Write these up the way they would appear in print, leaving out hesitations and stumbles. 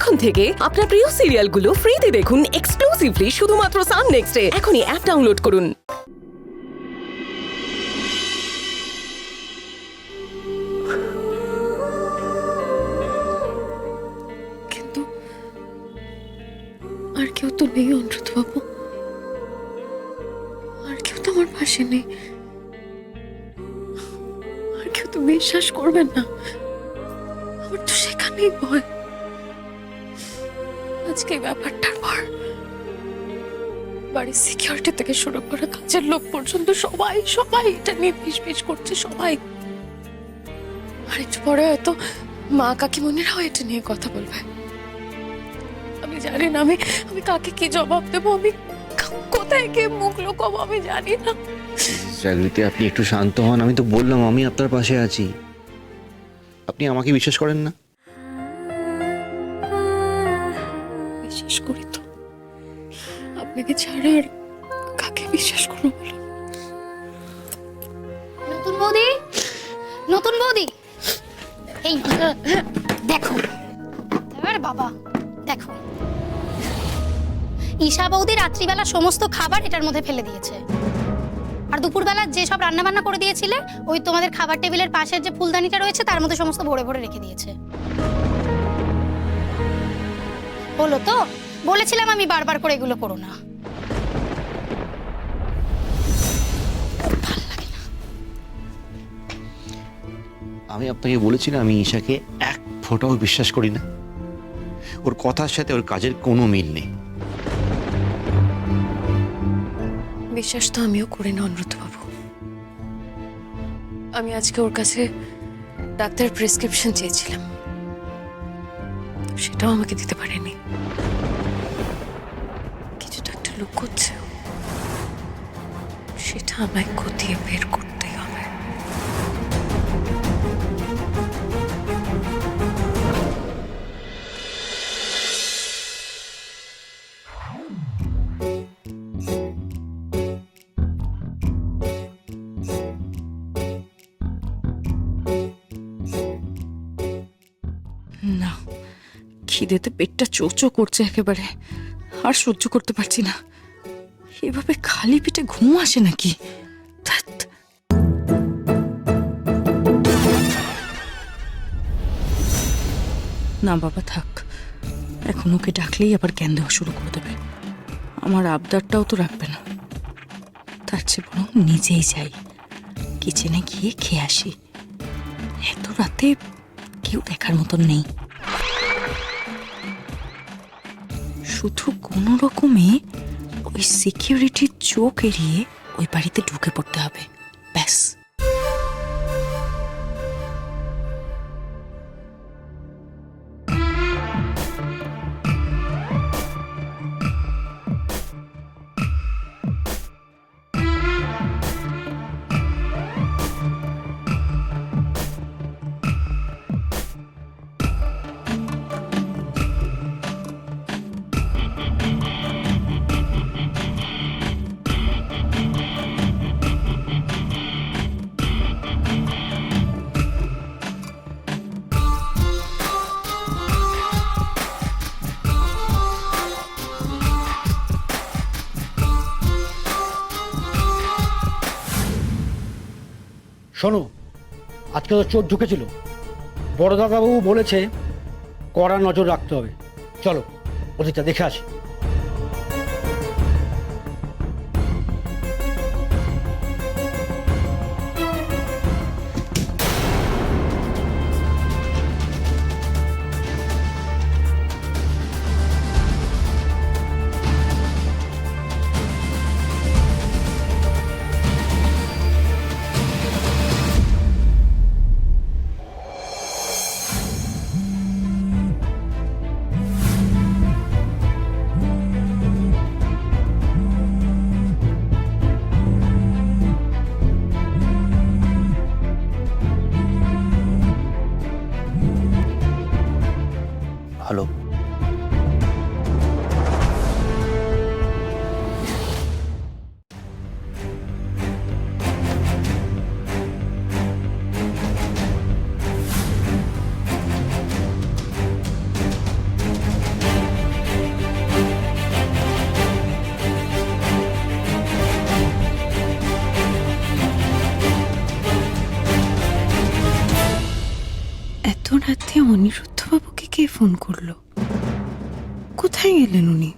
এখন থেকে আপনার প্রিয় সিরিয়ালগুলো ফ্রিতে দেখুন এক্সক্লুসিভলি শুধুমাত্র সান নেক্সটে। এখনই অ্যাপ ডাউনলোড করুন। কিন্তু আর কেউ তো নেই অনিরুদ্ধ বাবু, আর কেউ তো আমার পাশে নেই, আর কেউ তো বিশ্বাস করবেন না। আমার তো সেখানেই ভয়। আজকে ব্যাপারটার পর বাড়ির সিকিউরিটি থেকে শুরু করে কাজের লোক পর্যন্ত সবাই সবাই এটা নিয়ে ফিসফিস করছে সবাই। আর একটু পরে হয়তো মা কাকিমণিরাও এটা নিয়ে কথা বলবে। আমি জানি না আমি কাকে কি জবাব দেবো, আমি কোথায় গিয়ে মুখ লুকাবো আমি জানি না। জাগৃতি, আপনি একটু শান্ত হন। আমি তো বললাম আমি আপনার পাশে আছি। আপনি আমাকে বিশ্বাস করেন না? বিশ্বাস করি তো, আপনাকে ছাড়া আর কাকে বিশ্বাস করবো বলুন? নতুন বৌদি, নতুন বৌদি, এই দেখো। আরে বাবা দেখো, ঈশা বৌদি রাত্রিবেলা সমস্ত খাবার এটার মধ্যে ফেলে দিয়েছে। আর দুপুরবেলা যে সব রান্না বান্না করে দিয়েছিলে ওই তোমাদের খাবার টেবিলের পাশের যে ফুলদানিটা রয়েছে তার মধ্যে সমস্ত ভরে ভরে রেখে দিয়েছে। বলো তো, বলেছিলাম আমি বারবার করে এগুলো করো না। আমি আপনাকে বলেছিলাম আমি ঈশাকে এক ফোঁটাও বিশ্বাস করি না। ওর কথার সাথে ওর কাজের কোনো মিল নেই। বিশ্বাস তো আমিও করি না অনিরুদ্ধ বাবু। আমি আজকে ওর কাছে ডাক্তার প্রেসক্রিপশন চেয়েছিলাম, সেটাও আমাকে দিতে পারেনি। কিছু ডাক্তার লোক করছে, সেটা আমায় খতিয়ে বের করতেই হবে। না, খিদেতে পেটটা চোচো করছে একেবারে, আর সহ্য করতে পারছি না। এভাবে খালি পেটে ঘুম আসে নাকি? ধ্যাৎ। না বাবা থাক, এখন ওকে ডাকলেই আবার জ্ঞান দেওয়া শুরু করে দেবে। আমার আবদারটাও তো রাখবে না। তার চেয়ে বরং নিজেই যাই, কিচেনে গিয়ে খেয়ে আসি। এত রাতে কেউ দেখার মতন নেই। শুধু কোনো রকমে ওই সিকিউরিটির চোখ এড়িয়ে ওই বাড়িতে ঢুকে পড়তে হবে, ব্যাস। শোনো, আজকে তো চোর ঢুকেছিল। বড়দাদাবাবু বলেছে কড়া নজর রাখতে হবে। চলো ওদিকটা দেখে আসি। অনিরুদ্ধবাবুকে কে ফোন করলো? কোথায় গেলেন উনি?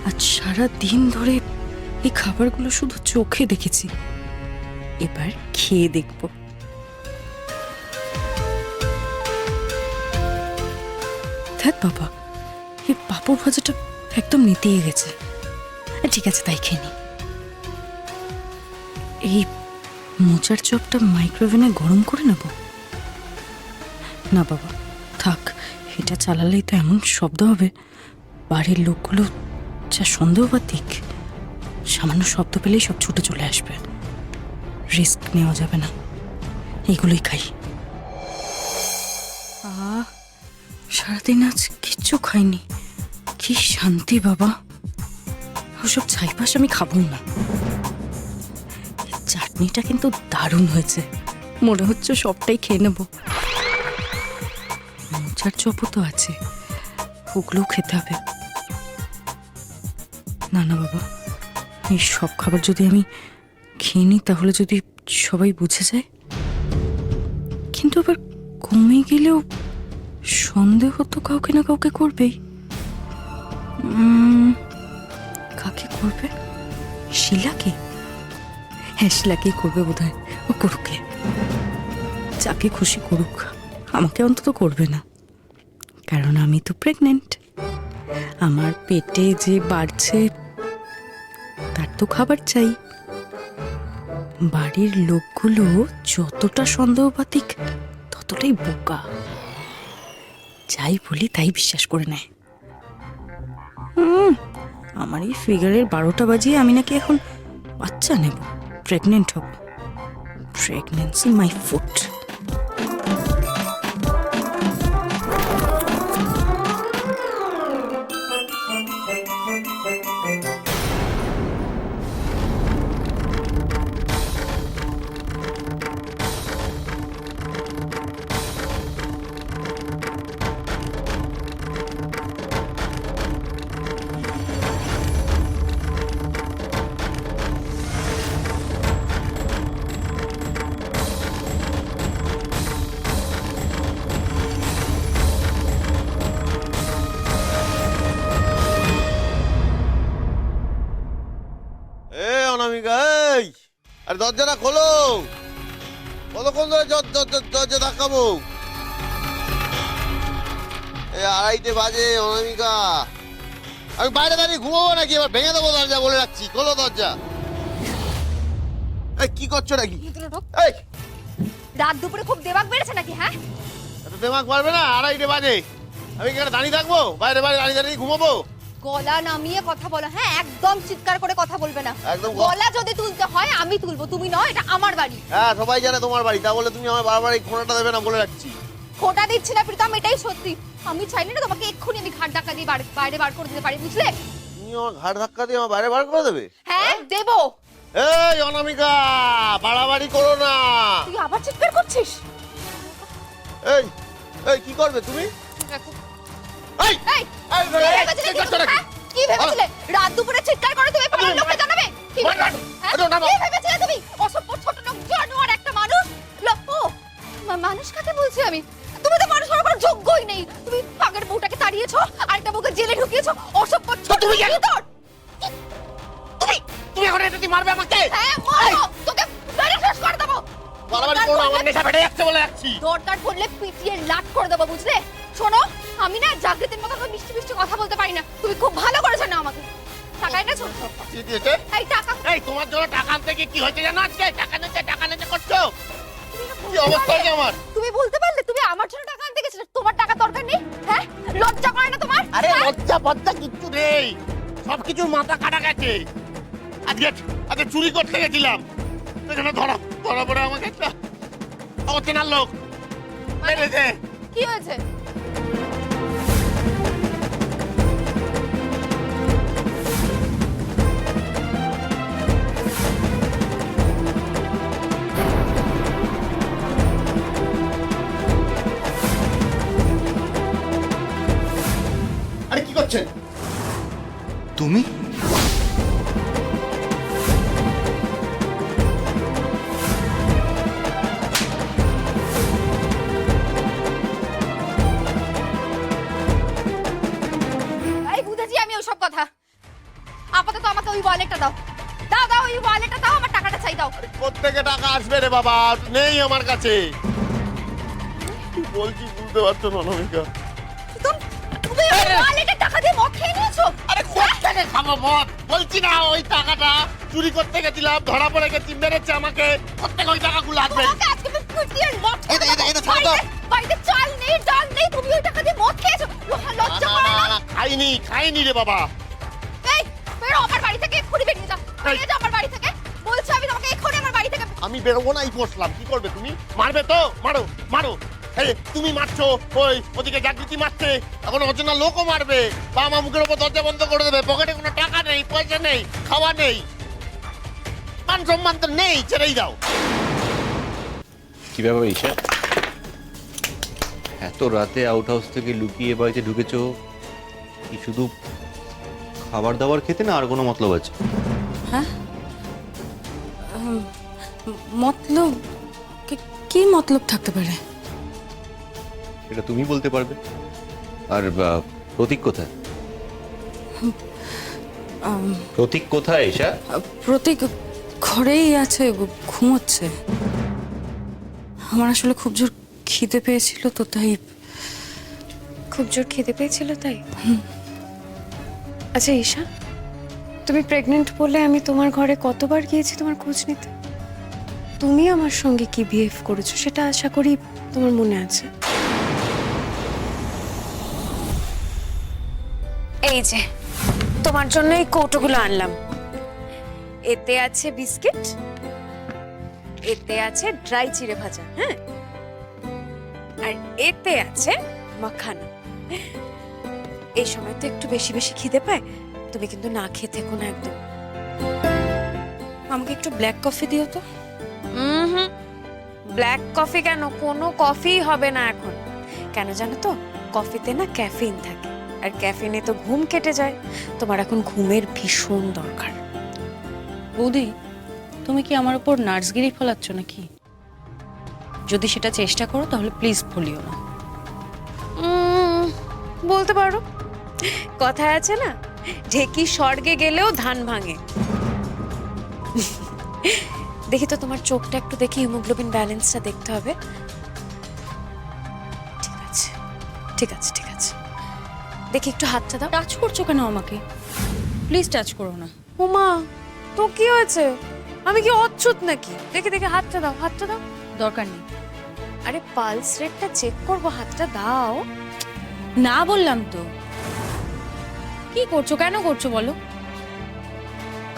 আজ সারা দিন ধরে এই খাবারগুলো শুধু চোখে দেখেছি, এবার খেয়ে দেখব। দেখ বাবা, এই পাঁপড় ভাজাটা একদম নেতিয়ে গেছে। ঠিক আছে, তাই খেয়ে নি। এই মোচার চপটা মাইক্রোওভেনে গরম করে নেব। না বাবা, থাক, এটা চালালেই তো এমন শব্দ হবে, বাড়ির লোকগুলো যা সন্দেহবাতিক, সামান্য শব্দ পেলেই সব ছুটে চলে আসবে। রিস্ক নেওয়া যাবে না, এগুলোই খাই। সারাদিন আজ কিচ্ছু খাইনি, কি শান্তি বাবা। ওসব ছাইপাশ আমি খাবো না। চাটনিটা কিন্তু দারুণ হয়েছে, মনে হচ্ছে সবটাই খেয়ে নেব। মোচার চপও তো আছে, ওগুলোও খেতে হবে। না না বাবা, এই সব খাবার যদি আমি খেয়ে নিই তাহলে যদি সবাই বুঝে যায়, কিন্তু আবার কমে গেলেও সন্দেহ তো কাউকে না কাউকে করবেই। কাকে করবে? শিলাকে? হ্যাঁ, শিলাকেই করবে বোধ হয়। ও করুকে, যাকে খুশি করুক, আমাকে অন্তত করবে না, কারণ আমি তো প্রেগনেন্ট। আমার পেটে যে বাড়ছে তার তো খাবার চাই। বাড়ির লোকগুলো যতটা সন্দেহবাতিক ততটাই বোকা, যাই বলি তাই বিশ্বাস করে নেয়। আমার এই ফিগারের 12টা বাজিয়ে আমি নাকি এখন বাচ্চা নেব, প্রেগনেন্ট হব। Pregnancy my foot. অনামিকা, এই আরে দরজাটা খোলো। কতক্ষণ ধরে দরজা ধাক্কাবো? এই 2:30 বাজে অনামিকা। আমি বাইরে দাঁড়িয়ে ঘুমাবো নাকি? এবার ভেঙে দেবো দরজা, বলে রাখছি। খোলো দরজা। এই কি করছো নাকি? এই রাত দুপুরে খুব দেমাগ বেড়েছে নাকি? হ্যাঁ, এত দেমাগ পারবে না? 2:30 বাজে আমি এখানে দাঁড়িয়ে থাকবো? বাইরে বাইরে দাঁড়িয়ে দাঁড়িয়ে ঘুমাবো? গলা নামিয়ে কথা বলো। হ্যাঁ, একদম চিৎকার করে কথা বলবে না। একদম গলা যদি তুলতে হয় আমি তুলবো, তুমি নয়। এটা আমার বাড়ি। হ্যাঁ, সবাই জানে তোমার বাড়ি, তা বলে তুমি আমার বারবার এই খোঁড়াটা দেবে না, বলে রাখছি। খোটা দিচ্ছি না প্রীতম, এটাই সত্যি। আমি চাইলে না তোমাকে এক্ষুনি আমি ঘাট ধাক্কা দিয়ে বাইরে বার করে দিতে পারি, বুঝলে? তুমি আমার ঘাড় ধাক্কা দিয়ে আমার বাইরে বার করে দেবে? হ্যাঁ, দেবো। এই অনামিকা, বাড়াবাড়ি করো না। তুই আবার চিৎকার করছিস? এই এই কি করবে তুমি? এই এই, এই, কি ভেবেছিলে? কি করছো নাকি? হ্যাঁ? কি ভেবেছিলে? রাত দুপুরে চিৎকার করে তুমি পাড়ার লোককে জানাবে? কি বললাম, হ্যাঁ? আরে নামো। কি ভেবেছিলে তুমি? অসভ্য ছোট লোক, জানোয়ার একটা মানুষ। ও, মানুষ কাকে বলছি আমি? তুমি তো মানুষ হওয়ার কোনো যোগ্যই নেই। তুমি আগের বউটাকে তাড়িয়েছো, আরেকটা বউকে জেলে ঢুকিয়েছো। অসভ্য ছোট তুমি লোক। তুমি এখন এটা তুই মারবে আমাকে? হ্যাঁ, মারো। তোকে মেরে শেষ করে দেবো। বাড়াবাড়ি করো না, আমার নেশা বেড়ে যাচ্ছে, বলে রাখছি। দরকার পড়লে পিটিয়ে লাট করে দেবো, বুঝলে? শোনো, আমি না জাগৃতির মতো করে মিষ্টি মিষ্টি কথা বলতে পারি না। তুমি খুব ভালো করেছো না আমাকে টাকা এনেছো। কি দিয়েছে? এই টাকা। এই তোমার জন্য টাকা আনতে গিয়ে কি হয়েছে জানো? আজকে টাকা নিতে করছো। কি অবস্থা হয়েছে আমার? তুমি বলতে পারলে তুমি আমার জন্য টাকা আনতে গেছিলে? তোমার টাকা দরকার নেই? হ্যাঁ, লজ্জা করে না তোমার? আরে হ্যাঁ? লজ্জা বজ্জা কিচ্ছু নেই। সবকিছুর মাথা কাটা গেছে। আজকে চুরি করতে গেছিলাম, সেখানে ধরা পড়ে আমাকে একটা অচেনার লোক মেরেছে। কি হয়েছে? আরে কি করছেন তুমি? এই বুঝেছি আমি ওসব কথা। আপাতত আমাকে ওই ওয়ালেটটা দাও, দাও দাও, ওই ওয়ালেটটা দাও, আমার টাকাটা চাই দাও। কোত্থেকে টাকা আসবে রে বাবা? নেই আমার কাছে। কি বলছি বুঝতে পারছো না অনামিকা? তুমি ওই ওয়ালেটের টাকা দিয়ে মদ খেয়ে নিয়েছো? আরে কোত্থেকে খাবো মদ? বলছি না ওই টাকাটা চুরি করতে গেছিলাম, ধরা পড়ে গেছি, মেরেছে আমাকে। কোত্থেকে ওই টাকাগুলো আসবে? তোমাকে আজকে আমি পিটিয়ে মদ এটা ছাড়ো তো। বাড়িতে চাল নেই, ডাল নেই, তুমি ওই টাকা দিয়ে মদ খেয়েছো? লজ্জা করে না? খাইনি রে বাবা। এই বেরো আমার বাড়ি থেকে, এক্ষুনি বেরিয়ে যাও, বেরিয়ে যাও আমার বাড়ি থেকে। বলছি আমি তোমাকে এক্ষুনি আমার বাড়ি থেকে। আমি বেরোবো না, এই বসলাম। কি করবে তুমি? মারবে তো? মারো মারো। এই তুমি মারছো, ওই ওদিকে জাগৃতি মারছে, এখন অচেনা লোকও মারবে। বা আমার মুখের উপর দরজা বন্ধ করে দেবে। পকেটে কোনো টাকা নেই, পয়সা নেই, খাওয়া নেই, মান সম্মান তো নেই, ছেড়েই দাও। কি ব্যাপার ঈশা, এত রাতে আউট হাউস থেকে লুকিয়ে বাড়িতে ঢুকেছো? কি শুধু খাবার দাবার খেতে, না আর কোনো মতলব আছে? মতলব কি মতলব থাকতে পারে? সেটা তুমি বলতে পারবে। আর প্রতীক কোথায়? প্রতীক কোথায় ঈশা? প্রতীক ঘরেই আছে, ঘুমোচ্ছে। আমার আসলে খুব জোর খিদে পেয়েছিল তো, তাই। খুব জোর খিদে পেয়েছিল তাই? আচ্ছা ঈশা, তুমি প্রেগনেন্ট বলে আমি তোমার ঘরে কতবার গিয়েছি তোমার খোঁজ নিতে। তুমি আমার সঙ্গে কি বিহেভ করেছো সেটা আশা করি তোমার মনে আছে। এই যে তোমার জন্য এই কৌটোগুলো আনলাম। এতে আছে বিস্কিট, এতে আছে ড্রাই চিড়ে ভাজা, হ্যাঁ, আর এতে আছে মাখানা। এই সময় তো একটু বেশি বেশি খিদে পায়, তুমি কিন্তু না খেয়ে থেকো না একদম। আমাকে একটু ব্ল্যাক কফি দিও তো। ব্ল্যাক কফি কেন? কোনো কফি হবে না এখন। কেন জানো তো? কফিতে না ক্যাফিন থাকে, আর ক্যাফিনে তো ঘুম কেটে যায়। তোমার এখন ঘুমের ভীষণ দরকার। বৌদি, তুমি কি আমার উপর নার্সগিরি ফলাচ্ছ নাকি? যদি সেটা চেষ্টা করো তাহলে প্লিজ ভুলিও না। বলতে পারো। কথায় আছে না, ঢেকি স্বর্গে গেলেও ধান ভাঙে। দেখি তো তোমার চোখটা একটু দেখি, হিমোগ্লোবিন ব্যালেন্সটা দেখতে হবে। ঠিক আছে ঠিক আছে ঠিক আছে, দেখি একটু হাতটা দাও। টাচ করছো কেন আমাকে? প্লিজ টাচ করো না। উমা, তো কি হয়েছে? আমি কি অচ্ছুত নাকি? দেখি দেখি হাতটা দাও, হাতটা দাও। দরকার নেই। আরে পালস রেটটা চেক করবো, হাতটা দাও। না বললাম তো। কি করছো, কেন করছো বলো?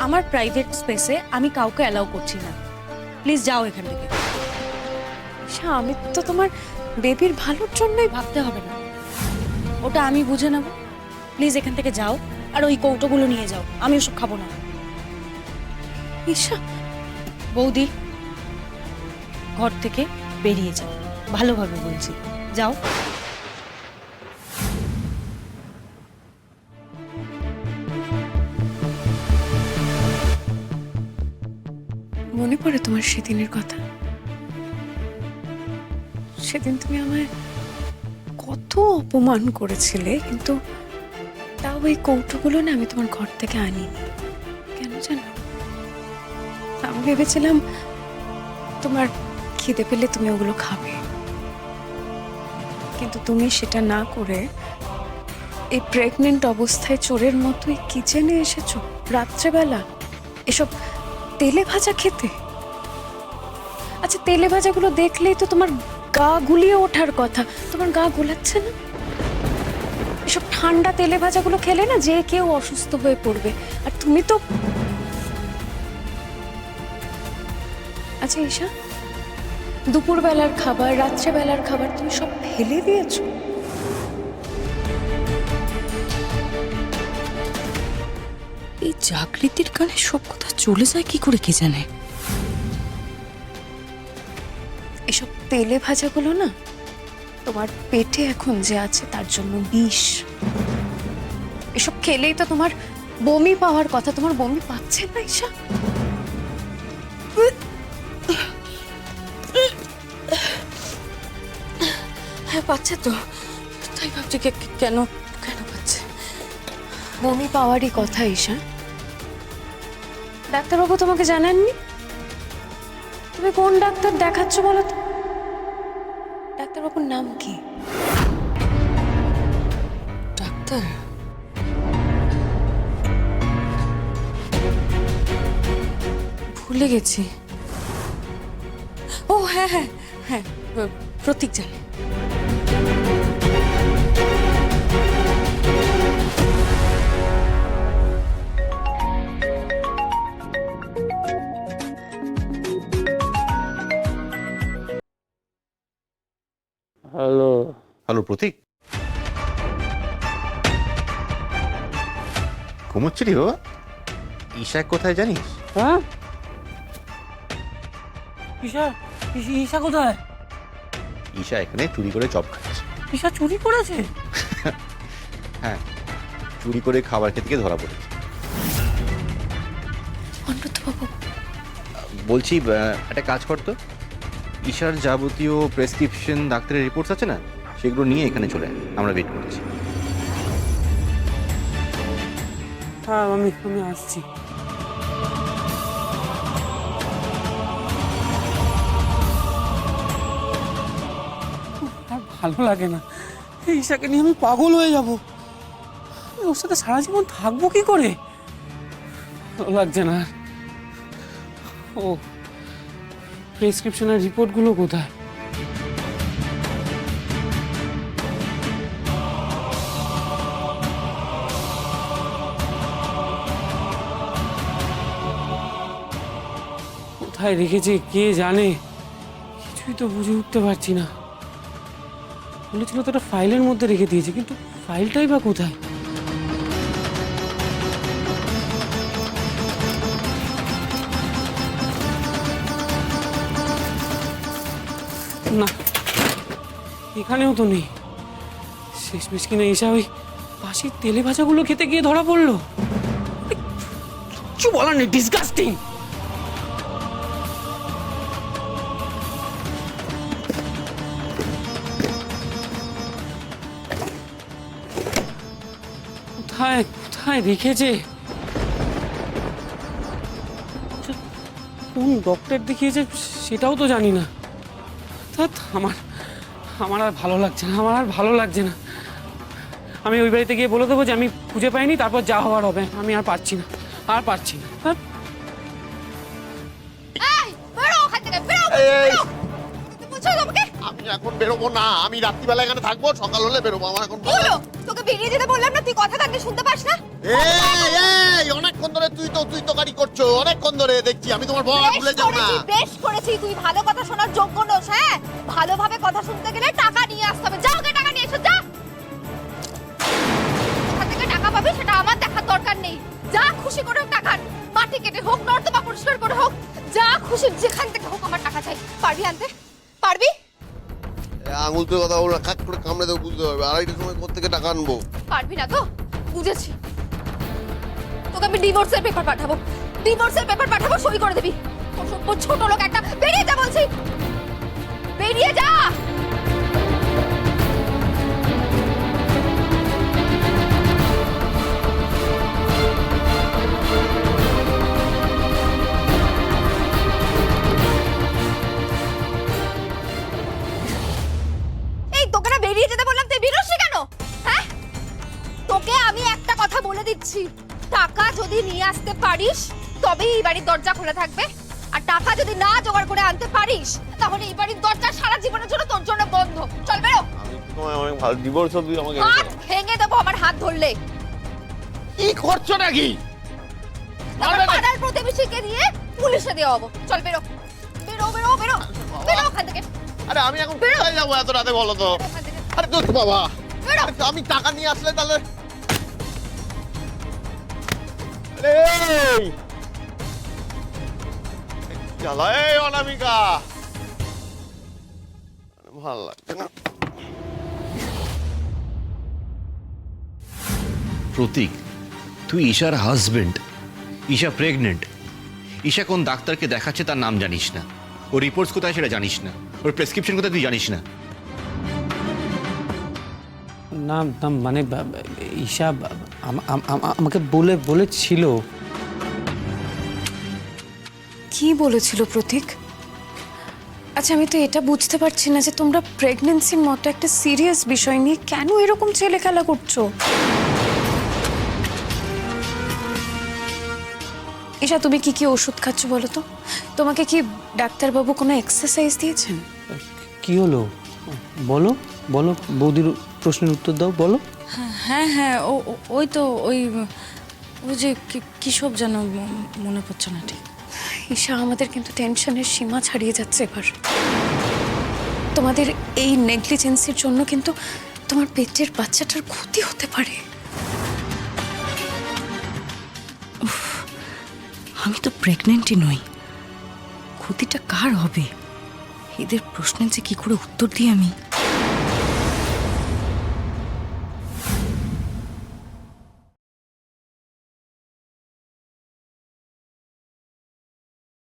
আমার প্রাইভেট স্পেসে আমি কাউকে অ্যালাউ করছি না। প্লিজ যাও এখান থেকে। আমি তো তোমার বেবির ভালোর জন্যই। ভাবতে হবে না, ওটা আমি বুঝে নেব। প্লিজ এখান থেকে যাও, আর ওই কৌটোগুলো নিয়ে যাও। আমি ওসব খাবো না। ঈশা, বৌদি, ঘর থেকে বেরিয়ে যাও। ভালোভাবে বলছি, যাও। মনে পড়ে তোমার সেদিনের কথা? সেদিন তুমি আমায় কত অপমান করেছিলে, কিন্তু তাও ওই কৌটোগুলো না আমি তোমার ঘর থেকে আনিনি। কেন জানো? আমি ভেবেছিলাম তোমার খিদে পেলে তুমি ওগুলো খাবে, কিন্তু তুমি সেটা না করে এই প্রেগনেন্ট অবস্থায় চোরের মতোই কিচেনে এসেছো রাত্রেবেলা এসব তেলে ভাজা খেতে। আচ্ছা, তেলে ভাজাগুলো দেখলেই তো তোমার গা গুলিয়ে ওঠার কথা, তোমার গা গোলাচ্ছে না? এসব ঠান্ডা তেলে ভাজাগুলো খেলে না যে কেউ অসুস্থ হয়ে পড়বে। আর তুমি তো আচ্ছা ঈশা, দুপুরবেলার খাবার, রাত্রেবেলার খাবার তুমি সব ফেলে দিয়েছো? এই জাগৃতির কানে সব কথা চলে যায় কি করে কে জানে। এসব তেলে ভাজাগুলো না তোমার পেটে এখন যে আছে তার জন্য বিষ। এসব খেলেই তো তোমার বমি পাওয়ার কথা, তোমার বমি পাচ্ছে না ঈশা? হ্যাঁ পাচ্ছে তো, তাই ভাবছি কেন কেন পাচ্ছে। বমি পাওয়ারই কথা ঈশা। ডাক্তারবাবু তোমাকে জানাননি? তুমি কোন ডাক্তার দেখাচ্ছ বলো তো? ডাক্তারবাবুর নাম কি? ডাক্তার ভুলে গেছি। ও হ্যাঁ হ্যাঁ হ্যাঁ, প্রতীক জানে। হ্যালো প্রতীক, ঘুমোচ্ছিলি বাবা? ঈশা কোথায় জানিস? হ্যাঁ ঈশা, ঈশা কোথায়? ঈশা এখানে চুরি করে চপ খাচ্ছে। ঈশা চুরি করেছে? হ্যাঁ, চুরি করে খাবার খেতে গিয়ে ধরা পড়েছে। অনুব্রতবাবু, বলছি একটা কাজ করতো, ঈশার যাবতীয় প্রেসক্রিপশন, ডাক্তারের রিপোর্টস আছে না, সেগুলো নিয়ে এখানে চলে আয়, আমরা ওয়েট করছি। হ্যাঁ আমি আসছি। আর ভালো লাগে না, এই ঈশাকে নিয়ে আমি পাগল হয়ে যাব। ওর সাথে সারা জীবন থাকবো কি করে? ভালো লাগছে না। ও প্রেসক্রিপশনের রিপোর্টগুলো কোথায়? কোথায় রেখেছে কে জানে, কিছুই তো বুঝে উঠতে পারছি না। বলেছিল তো একটা ফাইলের মধ্যে রেখে দিয়েছে, কিন্তু ফাইলটাই বা কোথায়? না, এখানেও তো নেই। শেষমেশ কিনা এসে ওই পাশের তেলে ভাজাগুলো খেতে গিয়ে ধরা পড়লো। কিছু বলার নেই, ডিসগাস্টিং। কোথায় কোথায় রেখেছে? কোন ডক্টর দেখিয়েছে সেটাও তো জানি না। আমার আমার আর ভালো লাগছে না, আমার আর ভালো লাগছে না। আমি ওই বাড়িতে গিয়ে বলে দেবো যে আমি খুঁজে পাইনি, তারপর যা হওয়ার হবে। আমি আর পারছি না, আর পারছি না। এই বেরো ওখান থেকে, বেরো বেরো। তুমি বলছো আমাকে? আমি এখন বেরোবো না, আমি রাত্রিবেলা এখানে থাকবো, সকাল হলে বেরোবো। আমার এখন কি হলো? তোকে বেরিয়ে যেতে বললাম না, তুই কথা কানে শুনতে পাস না? এই অনেকক্ষণ ধরে তুই তো গাড়ি করছো, অনেকক্ষণ ধরে দেখছি। আমি তোমার বল, ভুলে যাও না। বেশ করেছি, তুই ভালো কথা শোনার যোগ্য নস। হ্যাঁ, ভালোভাবে কথা শুনতে গেলে টাকা নিয়ে আসতে হবে। যাও গে, টাকা নিয়ে এসো, যা। কোথা থেকে টাকা পাবি সেটা আমার দেখার দরকার নেই। যা খুশি করে হোক টাকা, মাটি কেটে হোক, নর্দমা পরিষ্কার করে হোক, যা খুশি যেখান থেকে হোক আমার টাকা চাই। পারবি আনতে? পারবি? আঙুল তুই কথা বলরা, কাট করে কামড়ে দেবো, বুঝতে পারবে। আড়াইটার সময় কোথেকে টাকা আনবো? পারবি না তো? বুঝেছি। তোকে আমি ডিভোর্সের পেপার পাঠাবো, ডিভোর্সের পেপার পাঠাবো, সই করে দিবি। অসভ্য ছোট লোক একটা। বেরিয়ে যা বলছি, বেরিয়ে যা। এই তোকে না বেরিয়ে যেতে বললাম, তুই বেরোসনি কেন? হ্যাঁ, তোকে আমি একটা কথা বলে দিচ্ছি, টাকা যদি নিয়ে আসতে পারিস তবেই এই বাড়ির দরজা খোলা থাকবে। আর টাকা যদি না জোগাড় করে আনতে পারিস তাহলে এই বাড়ির দরজা সারা জীবনের জন্য তোর জন্য বন্ধ। চল বেরো। তোমায় অনেক ভালো ডিভোর্স তুই আমাকে হাত ভেঙে দেবো আমার হাত ধরলে। কি করছো নাকি? আমার মারবে না। পাড়ার প্রতিবেশীকে দিয়ে পুলিশে দেওয়া হবো। চল বেরো বেরো বেরো বেরো বেরো ওখান থেকে, আরে আমি এখন কোথায় যাবো এত রাতে বলো তো? ওখান থেকে আরে তো বাবা, বেরো। আরে আমি টাকা নিয়ে আসলে তাহলে আরে এই! জ্বালা, এই অনামিকা, আরে ভালো লাগছে না। প্রতীক, তুই ঈশার হাজবেন্ড। ঈশা প্রেগনেন্ট। ঈশা কোন ডাক্তারকে দেখাচ্ছে তার নাম জানিস না, ওর রিপোর্টস কোথায় সেটা জানিস না, ওর প্রেসক্রিপশন কোথায় তুই জানিস না। না না মানে ঈশা আমাকে বলেছিল। কি বলেছিল প্রতীক? আচ্ছা, আমি তো এটা বুঝতে পারছি না যে তোমরা প্রেগন্যান্সির মতো একটা সিরিয়াস বিষয় নিয়ে কেন এরকম ছেলে খেলা করছো। ঈশা, তুমি কি কি ওষুধ খাচ্ছ বলো তো? তোমাকে কি ডাক্তারবাবু কোনো এক্সারসাইজ দিয়েছেন? কি হলো বলো বলো, বৌদির প্রশ্নের উত্তর দাও, বলো। হ্যাঁ হ্যাঁ, ওই তো ওই যে কি সব যেন মনে পড়ছে না ঠিক। ঈশা, আমাদের কিন্তু টেনশনের সীমা ছাড়িয়ে যাচ্ছে এবার। তোমাদের এই নেগলিজেন্সির জন্য কিন্তু তোমার পেটের বাচ্চাটার ক্ষতি হতে পারে। আমি তো প্রেগনেন্টই নই, ক্ষতিটা কার হবে? এদের প্রশ্নের যে কি করে উত্তর দিই আমি।